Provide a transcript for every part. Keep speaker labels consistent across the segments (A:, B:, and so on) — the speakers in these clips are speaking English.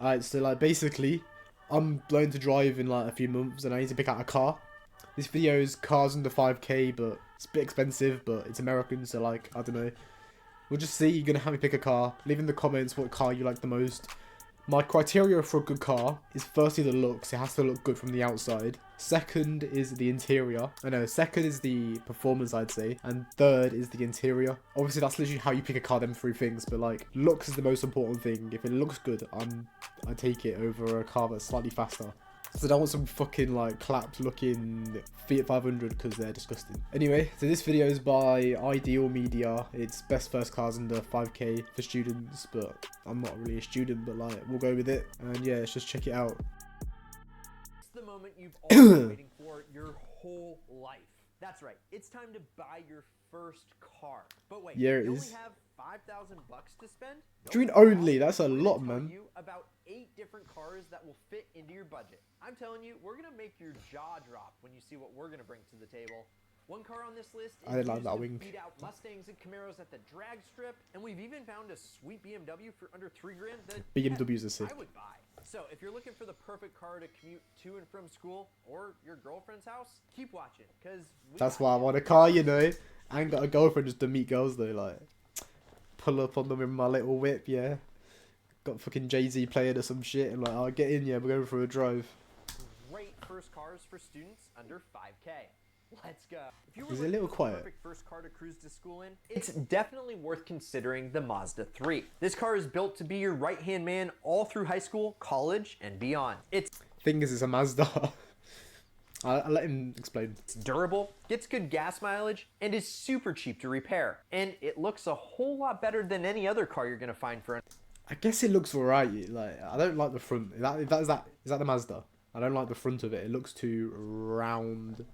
A: Alright, so like basically, I'm learning to drive in like a few months and I need to pick out a car. This video is cars under 5k, but it's a bit expensive, but it's American, so like, I don't know. We'll just see. You're going to have me pick a car. Leave in the comments what car you like the most. My criteria for a good car is firstly the looks. It has to look good from the outside. Second is the interior. Second is the performance, I'd say. And third is the interior. Obviously, that's literally how you pick a car, them three things. But like, looks is the most important thing. If it looks good, I take it over a car that's slightly faster. So I don't want some fucking like clapped looking Fiat 500 because they're disgusting. Anyway, so this video is by Ideal Media. It's best first cars under 5k for students, but I'm not really a student, but like we'll go with it. And yeah, let's just check it out.
B: It's the moment you've all been waiting for your whole life. That's right. It's time to buy your first car. But wait,
A: yeah,
B: you only have $5,000 to spend?
A: Dream only, that's a lot, man.
B: You about 8 different cars that will fit into your budget. I'm telling you, we're gonna make your jaw drop when you see what we're gonna bring to the table. One car on this list is
A: I like that wing.
B: beat out Mustangs and Camaros at the drag strip, and we've even found a sweet BMW for under $3 grand that
A: BMWs are sick.
B: I would buy. So if you're looking for the perfect car to commute to and from school or your girlfriend's house, keep watching, because
A: that's why I want a car, you know. I ain't got a girlfriend just to meet girls though, like pull up on them in my little whip, yeah. Got fucking Jay-Z playing or some shit and like, I'll get in, yeah, we're going for a drive.
B: Great first cars for students under 5k. Let's go. If you were
A: Is it a little quiet?
B: Perfect first car to cruise to school in, it's definitely worth considering the Mazda 3. This car is built to be your right-hand man all through high school, college, and beyond.
A: Thing is, it's a Mazda. I'll let him explain.
B: It's durable, gets good gas mileage, and is super cheap to repair. And it looks a whole lot better than any other car you're gonna find for.
A: I guess it looks alright. Like, I don't like the front. Is that the Mazda? I don't like the front of it. It looks too round.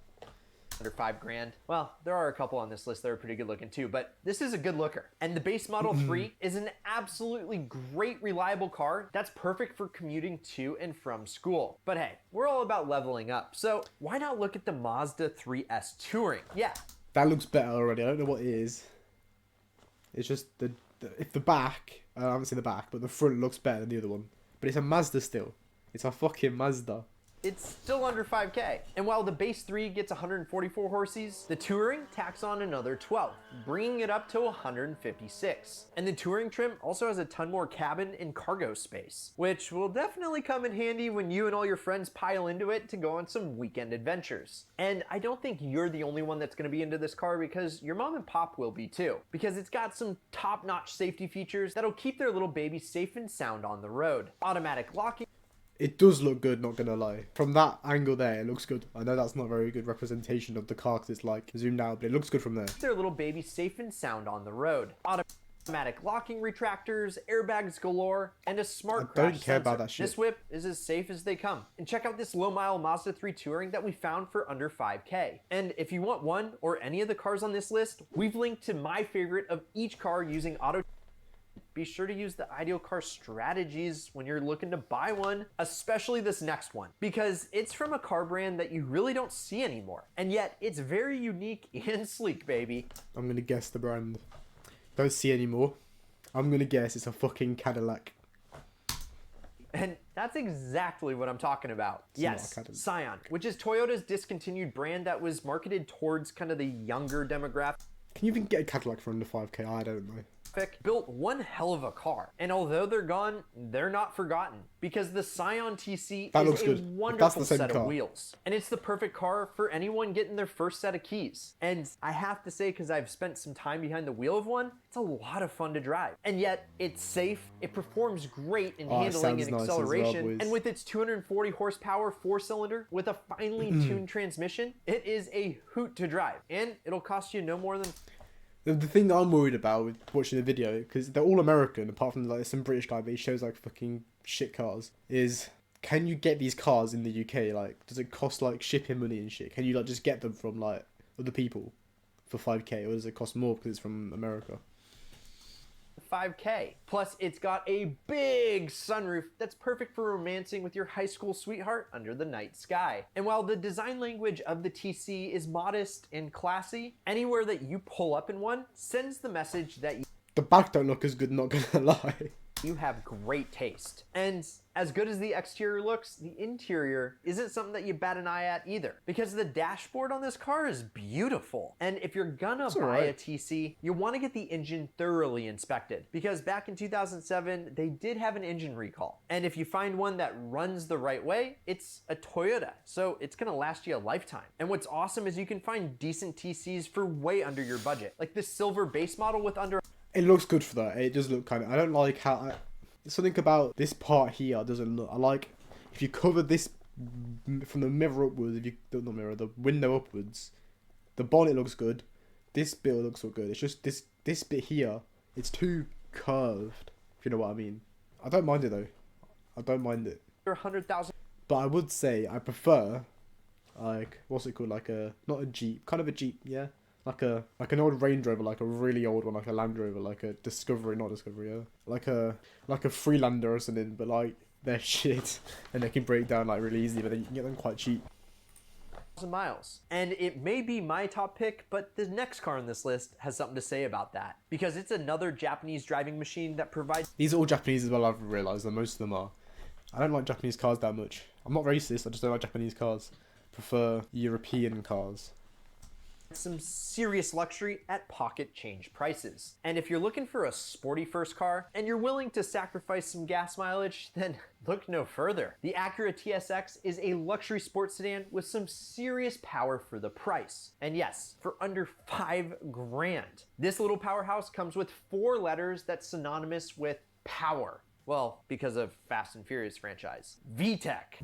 B: Under $5 grand. Well, there are a couple on this list that are pretty good looking too, but this is a good looker. And the base model 3 is an absolutely great, reliable car that's perfect for commuting to and from school. But hey, we're all about leveling up, so why not look at the Mazda 3S Touring? Yeah.
A: That looks better already. I don't know what it is. It's just if the back, I haven't seen the back, but the front looks better than the other one. But it's a Mazda still. It's a fucking Mazda.
B: It's still under 5k. And while the base 3 gets 144 horses, the Touring tacks on another 12, bringing it up to 156. And the Touring trim also has a ton more cabin and cargo space, which will definitely come in handy when you and all your friends pile into it to go on some weekend adventures. And I don't think you're the only one that's gonna be into this car, because your mom and pop will be too, because it's got some top-notch safety features that'll keep their little baby safe and sound on the road. Automatic locking.
A: It does look good, not gonna lie. From that angle there, it looks good. I know that's not a very good representation of the car because it's like zoomed out, but it looks good from there.
B: Their little baby safe and sound on the road. Automatic locking retractors, airbags galore, and a smart crash
A: don't care
B: sensor.
A: about that shit.
B: This whip is as safe as they come. And check out this low-mile Mazda 3 Touring that we found for under 5k. And if you want one or any of the cars on this list, we've linked to my favorite of each car using auto. Be sure to use the Ideal Car strategies when you're looking to buy one, especially this next one, because it's from a car brand that you really don't see anymore. And yet it's very unique and sleek, baby.
A: I'm gonna guess the brand. Don't see anymore. I'm gonna guess it's a fucking Cadillac.
B: And that's exactly what I'm talking about.
A: It's
B: yes, Scion, which is Toyota's discontinued brand that was marketed towards kind of the younger demographic.
A: Can you even get a Cadillac for under 5k? I don't know.
B: Built one hell of a car, and although they're gone, they're not forgotten, because the Scion TC is a wonderful set of wheels, and it's the perfect car for anyone getting their first set of keys. And I have to say, because I've spent some time behind the wheel of one, it's a lot of fun to drive, and yet it's safe. It performs great in handling and acceleration, and with its 240 horsepower 4-cylinder with a finely tuned transmission, it is a hoot to drive, and it'll cost you no more than.
A: The thing that I'm worried about with watching the video, because they're all American, apart from like some British guy, but he shows like fucking shit cars, is can you get these cars in the UK? Like, does it cost like shipping money and shit? Can you like just get them from like other people for 5k, or does it cost more because it's from America?
B: 5k. Plus, it's got a big sunroof that's perfect for romancing with your high school sweetheart under the night sky. And while the design language of the TC is modest and classy, anywhere that you pull up in one sends the message that
A: the back don't look as good, not gonna lie.
B: You have great taste. And As good as the exterior looks, the interior isn't something that you bat an eye at either, because the dashboard on this car is beautiful. And if you're gonna buy a TC, you want to get the engine thoroughly inspected, because back in 2007, they did have an engine recall. And if you find one that runs the right way, it's a Toyota, so it's gonna last you a lifetime. And what's awesome is you can find decent TCs for way under your budget, like this silver base model with under...
A: It looks good for that. It does look kind of... I don't like how... Something about this part here doesn't look... I like... If you cover this from the mirror upwards, if you... Not mirror, the window upwards, the bonnet looks good. This bit looks so good. It's just this bit here, it's too curved, if you know what I mean. I don't mind it though. I don't mind it.
B: 100,000.
A: But I would say I prefer, like, what's it called? Like a... Not a Jeep. Kind of a Jeep, yeah? Like an old Range Rover, like a really old one, like a Land Rover, like a Discovery, not Discovery, yeah. Like a Freelander or something, but like they're shit and they can break down like really easy, but then you can get them quite cheap.
B: Miles. And it may be my top pick, but the next car on this list has something to say about that, because it's another Japanese driving machine that provides...
A: These are all Japanese as well, I've realised, and most of them are. I don't like Japanese cars that much. I'm not racist, I just don't like Japanese cars. Prefer European cars.
B: Some serious luxury at pocket change prices. And if you're looking for a sporty first car and you're willing to sacrifice some gas mileage, then look no further. The Acura TSX is a luxury sports sedan with some serious power for the price. And yes, for under $5,000. This little powerhouse comes with 4 letters that's synonymous with power. Well, because of Fast and Furious franchise. VTEC.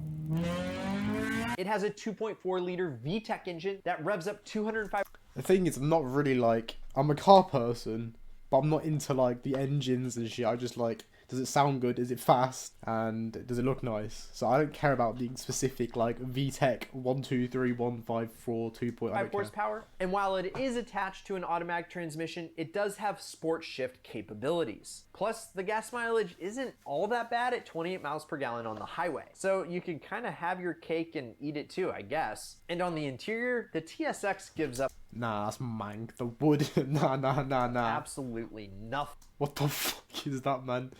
B: It has a 2.4 liter VTEC engine that revs up 205.
A: The thing is, I'm not really like... I'm a car person, but I'm not into like the engines and shit. I just like... Does it sound good? Is it fast? And does it look nice? So I don't care about the specific like VTEC 123.154 2.5
B: horsepower. And while it is attached to an automatic transmission, it does have sport shift capabilities. Plus, the gas mileage isn't all that bad at 28 miles per gallon on the highway. So you can kind of have your cake and eat it too, I guess. And on the interior, the TSX gives up...
A: Nah, that's mank. The wood. Nah.
B: Absolutely nothing.
A: What the fuck is that, man?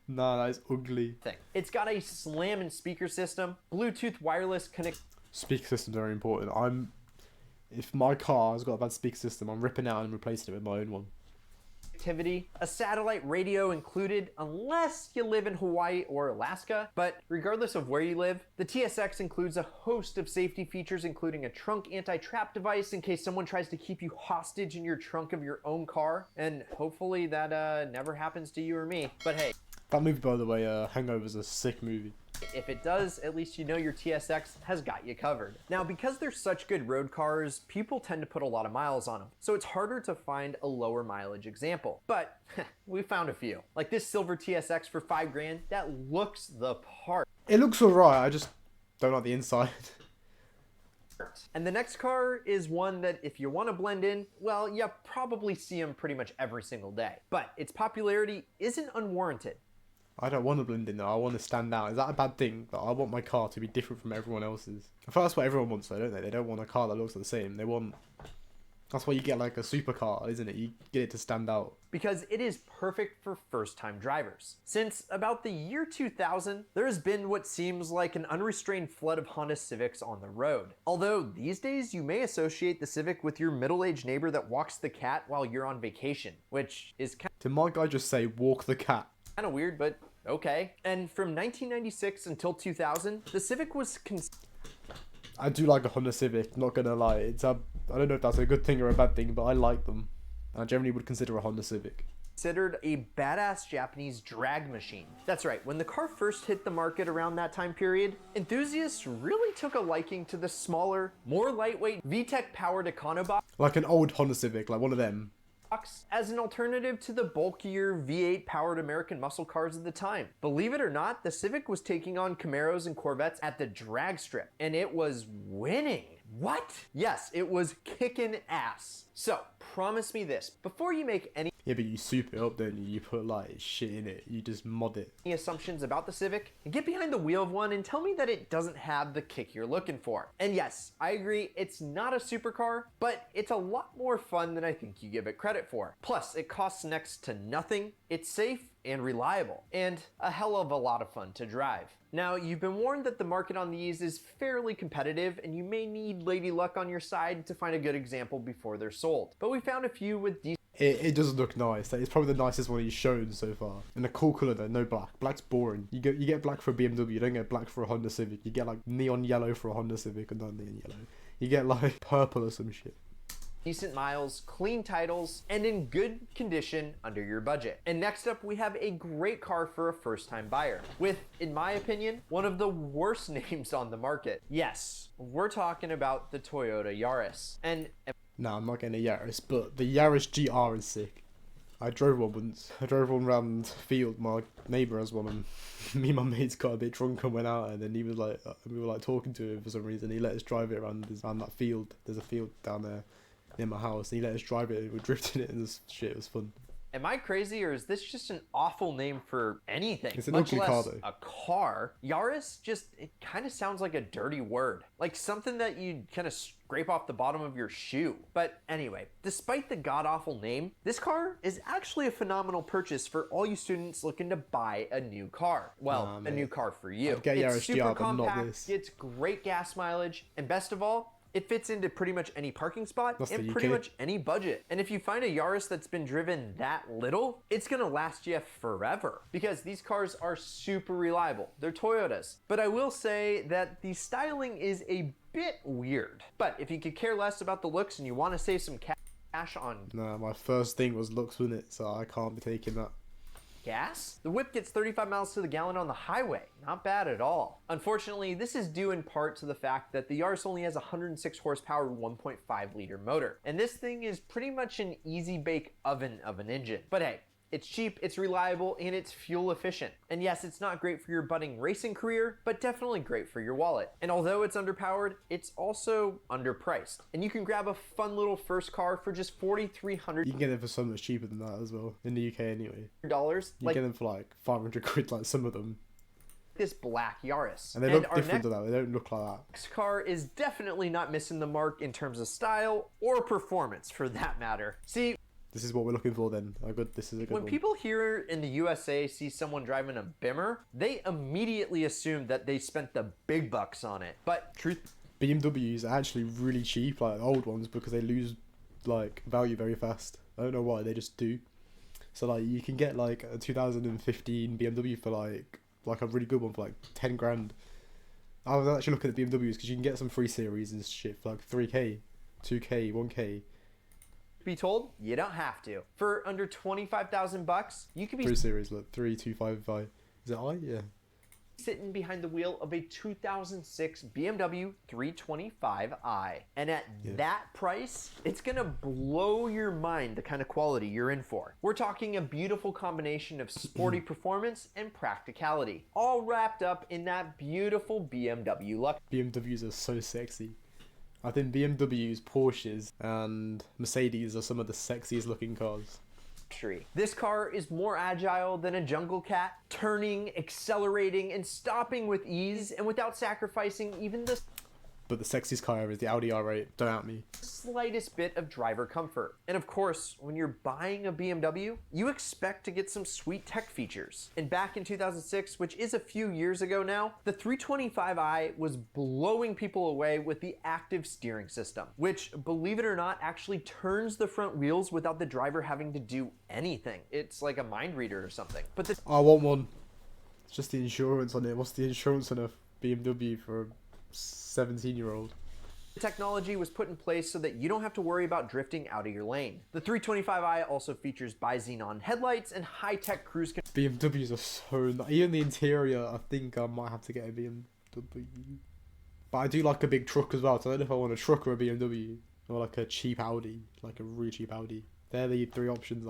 A: Nah, that is ugly.
B: It's got a slam-in speaker system, Bluetooth wireless connect...
A: Speaker systems are very important. If my car has got a bad speaker system, I'm ripping out and replacing it with my own one.
B: Activity, a satellite radio included unless you live in Hawaii or Alaska, but regardless of where you live, the TSX includes a host of safety features, including a trunk anti-trap device in case someone tries to keep you hostage in your trunk of your own car, and hopefully that never happens to you or me. But hey,
A: that movie, by the way, Hangover's a sick movie.
B: If it does, at least you know your TSX has got you covered. Now, because they're such good road cars, people tend to put a lot of miles on them, so it's harder to find a lower mileage example. But we found a few, like this silver TSX for $5,000 that looks the part.
A: It looks alright, I just don't like the inside.
B: And the next car is one that if you want to blend in, well, you probably see them pretty much every single day. But its popularity isn't unwarranted.
A: I don't want to blend in though, I want to stand out. Is that a bad thing? That I want my car to be different from everyone else's. I feel that's what everyone wants though, don't they? They don't want a car that looks the same. They want... That's why you get like a supercar, isn't it? You get it to stand out.
B: Because it is perfect for first-time drivers. Since about the year 2000, there has been what seems like an unrestrained flood of Honda Civics on the road. Although these days you may associate the Civic with your middle-aged neighbor that walks the cat while you're on vacation, which is
A: Did my guy just say walk the cat?
B: Kind of weird, but okay. And from 1996 until 2000, the Civic was
A: I do like a Honda Civic, not gonna lie. I don't know if that's a good thing or a bad thing, but I like them. I generally would consider a Honda Civic.
B: Considered a badass Japanese drag machine. That's right, when the car first hit the market around that time period, enthusiasts really took a liking to the smaller, more lightweight VTEC powered Econobox.
A: Like an old Honda Civic, like one of them.
B: As an alternative to the bulkier V8 powered American muscle cars of the time. Believe it or not, the Civic was taking on Camaros and Corvettes at the drag strip, and it was winning. What? Yes, it was kicking ass. So, promise me this, before you make any...
A: Yeah, but you soup it up, don't you? You put like shit in it. You just mod it.
B: Assumptions about the Civic, and get behind the wheel of one and tell me that it doesn't have the kick you're looking for. And yes, I agree, it's not a supercar, but it's a lot more fun than I think you give it credit for. Plus, it costs next to nothing. It's safe and reliable, and a hell of a lot of fun to drive. Now, you've been warned that the market on these is fairly competitive, and you may need lady luck on your side to find a good example before they're sold. But we found a few with decent.
A: It does look nice. It's probably the nicest one he's shown so far. And a cool colour though, no black. Black's boring. You get black for a BMW, you don't get black for a Honda Civic. You get like neon yellow for a Honda Civic and not neon yellow. You get like purple or some shit.
B: Decent miles, clean titles, and in good condition under your budget. And next up, we have a great car for a first-time buyer with, in my opinion, one of the worst names on the market. Yes, we're talking about the Toyota Yaris. And
A: no, I'm not getting a Yaris, but the Yaris GR is sick. I drove one once. I drove one around field. My neighbour has one, and me and my mates got a bit drunk and went out, and then he was like, we were like talking to him for some reason. He let us drive it around that field. There's a field down there near my house, and he let us drive it, and we were drifting it, and this shit, it was fun.
B: Am I crazy, or is this just an awful name for anything?
A: It's an
B: much
A: ugly
B: less
A: car, though.
B: a car? Yaris it kind of sounds like a dirty word. Like something that you'd kind of scrape off the bottom of your shoe. But anyway, despite the god-awful name, this car is actually a phenomenal purchase for all you students looking to buy a new car. Well, a new car for you.
A: I'd get
B: It's
A: Yaris
B: super
A: GR, but not
B: compact,
A: this.
B: it's great gas mileage, and best of all, it fits into pretty much any parking spot and pretty much any budget. And if you find a Yaris that's been driven that little, it's gonna last you forever because these cars are super reliable. They're Toyotas. But I will say that the styling is a bit weird. But if you could care less about the looks and you wanna save some cash on
A: No, my first thing was looks, wasn't it? So I can't be taking that.
B: gas, the whip gets 35 miles to the gallon on the highway. Not bad at all. Unfortunately, this is due in part to the fact that the Yaris only has a 106 horsepower 1.5 liter motor. And this thing is pretty much an easy bake oven of an engine. But hey, it's cheap, it's reliable, and it's fuel efficient. And yes, it's not great for your budding racing career, but definitely great for your wallet. And although it's underpowered, it's also underpriced. And you can grab a fun little first car for just $4,300.
A: You can get them for so much cheaper than that as well, in the UK anyway. You
B: like
A: get them for like 500 quid, like some of them.
B: This black Yaris.
A: And they look different to that, they don't look like that.
B: Next car is definitely not missing the mark in terms of style or performance for that matter. See,
A: this is what we're looking for then. This is a good one.
B: when people here in the USA see someone driving a Bimmer, they immediately assume that they spent the big bucks on it. But truth,
A: BMWs are actually really cheap, like old ones, because they lose like value very fast. I don't know why, they just do. So like you can get like a 2015 BMW for like a really good one for like 10 grand. I was actually looking at BMWs because you can get some 3 Series and shit for like 3k, 2k, 1k.
B: be told, you don't have to. For under 25,000 bucks, you could be
A: 3 Series, look, 3255. Is it I? Yeah.
B: sitting behind the wheel of a 2006 BMW 325i. And at that price, it's gonna blow your mind the kind of quality you're in for. We're talking a beautiful combination of sporty performance and practicality, all wrapped up in that beautiful BMW look.
A: BMWs are so sexy. I think BMWs, Porsches, and Mercedes are some of the sexiest looking cars.
B: This car is more agile than a jungle cat, turning, accelerating, and stopping with ease and without sacrificing even the
A: But the sexiest car ever is the Audi R8. Don't at me.
B: slightest bit of driver comfort. And of course, when you're buying a BMW, you expect to get some sweet tech features. And back in 2006, which is a few years ago now, the 325i was blowing people away with the active steering system, which, believe it or not, actually turns the front wheels without the driver having to do anything. It's like a mind reader or something. But the
A: I want one. It's just the insurance on it. What's the insurance on a BMW for a 17-year-old?
B: technology was put in place so that you don't have to worry about drifting out of your lane. The 325i also features bi-xenon headlights and high-tech cruise control.
A: BMWs are so... Even the interior, I think I might have to get a BMW. But I do like a big truck as well, so I don't know if I want a truck or a BMW. Or like a cheap Audi, like a really cheap Audi. They're the 3 options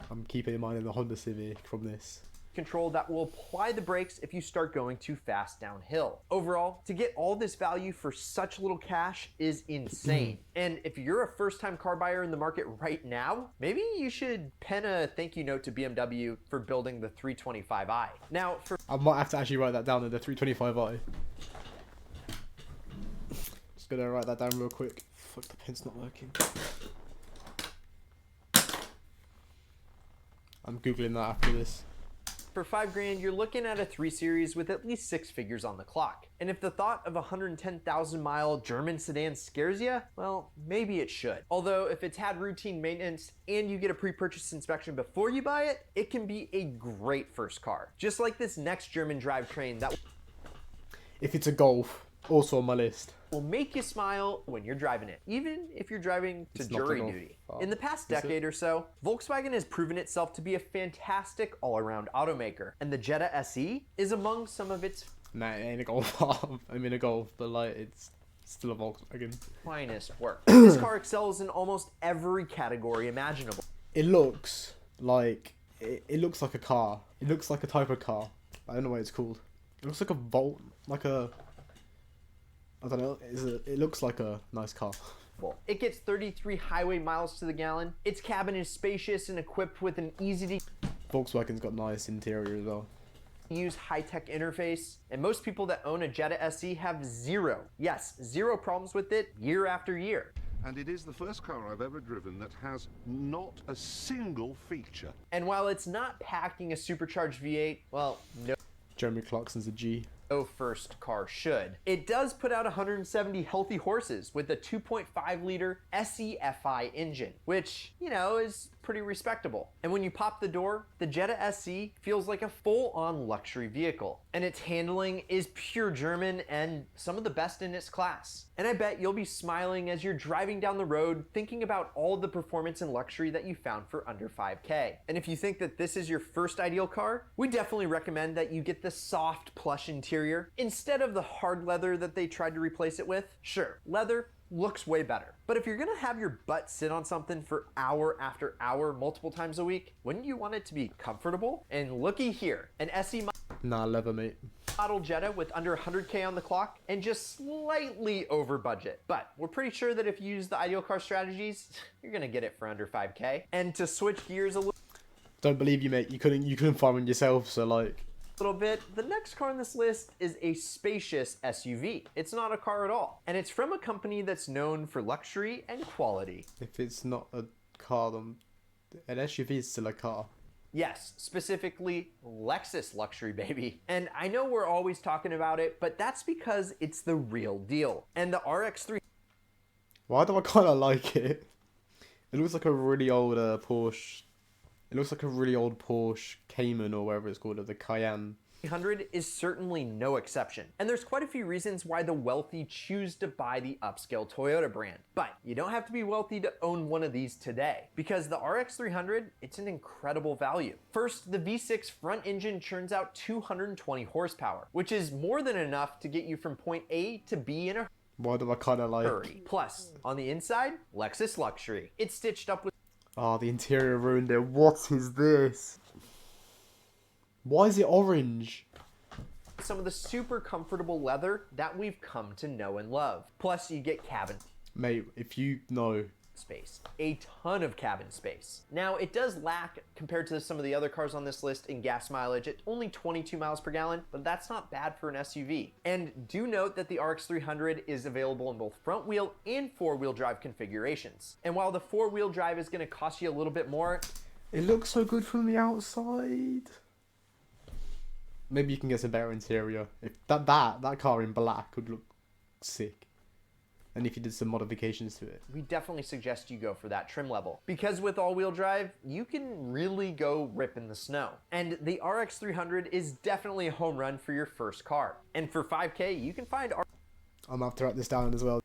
A: I'm keeping in mind in the Honda Civic from this.
B: Control that will apply the brakes if you start going too fast downhill. Overall, to get all this value for such little cash is insane. And if you're a first-time car buyer in the market right now, maybe you should pen a thank you note to BMW for building the 325i. Now,
A: I might have to actually write that down in the 325i. Just gonna write that down real quick. Fuck, the pen's not working. I'm googling that after this.
B: For $5,000, you're looking at a 3 Series with at least 6 figures on the clock. And if the thought of a 110,000 mile German sedan scares you, well, maybe it should. Although if it's had routine maintenance and you get a pre-purchase inspection before you buy it, it can be a great first car. Just like this next German drivetrain that
A: If it's a Golf, also on my list.
B: will make you smile when you're driving it, even if you're driving to jury duty. In the past decade or so, Volkswagen has proven itself to be a fantastic all-around automaker, and the Jetta SE is among some of its
A: Nah, it ain't a Golf. I mean a Golf, but like it's still a Volkswagen.
B: finest work. This car excels in almost every category imaginable.
A: It looks like it looks like a car. It looks like a type of car. I don't know what it's called. It looks like a I don't know. It looks like a nice car.
B: It gets 33 highway miles to the gallon. Its cabin is spacious and equipped with an easy-to-use
A: Volkswagen's got nice interior as well.
B: high-tech interface, and most people that own a Jetta SE have zero problems with it year after year.
C: And it is the first car I've ever driven that has not a single feature.
B: And while it's not packing a supercharged V8, well, no
A: Jeremy Clarkson's a G.
B: first car should. It does put out 170 healthy horses with a 2.5 liter SEFI engine, which, you know, is pretty respectable. And when you pop the door, the Jetta SE feels like a full-on luxury vehicle. And its handling is pure German and some of the best in its class. And I bet you'll be smiling as you're driving down the road thinking about all of the performance and luxury that you found for under $5K. And if you think that this is your first ideal car, we definitely recommend that you get the soft plush interior instead of the hard leather that they tried to replace it with. Sure, leather looks way better. But if you're gonna have your butt sit on something for hour after hour multiple times a week, wouldn't you want it to be comfortable? And looky here, an SE
A: Nah, leather, mate.
B: model Jetta with under 100K on the clock and just slightly over budget. But we're pretty sure that if you use the ideal car strategies, you're gonna get it for under 5K. And to switch gears a
A: Don't believe you, mate. You couldn't find one yourself, so like.
B: little bit, the next car on this list is a spacious SUV. It's not a car at all, and it's from a company that's known for luxury and quality.
A: If it's not a car, then an SUV is still a car.
B: Yes, specifically Lexus luxury, baby. And I know we're always talking about it, but that's because it's the real deal. And the RX-3...
A: Why do I kind of like it? It looks like a really old Porsche. It looks like a really old Porsche Cayman or whatever it's called, or the Cayenne.
B: 300 is certainly no exception. And there's quite a few reasons why the wealthy choose to buy the upscale Toyota brand. But you don't have to be wealthy to own one of these today, because the RX-300, it's an incredible value. First, the V6 front engine churns out 220 horsepower, which is more than enough to get you from point A to B in a
A: Why do I kind of like?
B: hurry. Plus, on the inside, Lexus luxury. It's stitched up with
A: Oh, the interior ruined it. What is this? Why is it orange?
B: some of the super comfortable leather that we've come to know and love. Plus, you get cabin
A: Mate, if you know.
B: space. A ton of cabin space. Now, it does lack, compared to some of the other cars on this list, in gas mileage at only 22 miles per gallon, but that's not bad for an SUV. And do note that the RX-300 is available in both front wheel and four-wheel drive configurations. And while the four-wheel drive is gonna cost you a little bit more,
A: It looks so good from the outside. Maybe you can get some better interior. If that car in black would look sick. And if you did some modifications to it.
B: we definitely suggest you go for that trim level. Because with all-wheel drive, you can really go rip in the snow. And the RX-300 is definitely a home run for your first car. And for 5K, you can find
A: I'm gonna have to write this down as well.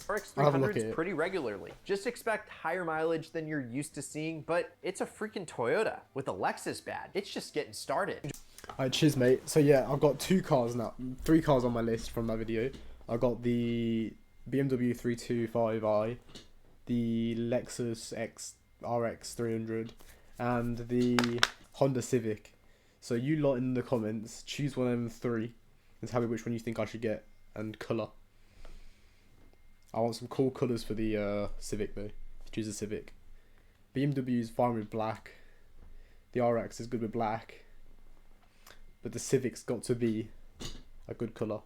A: I'll have a look at
B: RX-300s
A: it.
B: pretty regularly. Just expect higher mileage than you're used to seeing, but it's a freaking Toyota with a Lexus badge. It's just getting started.
A: Alright, cheers, mate. So yeah, I've got 3 cars on my list from that video. I got the BMW 325i, the Lexus RX 300, and the Honda Civic. So you lot in the comments, choose one of them 3 and tell me which one you think I should get, and colour. I want some cool colours for the Civic though. Choose a Civic. BMW is fine with black. The RX is good with black. But the Civic's got to be a good colour.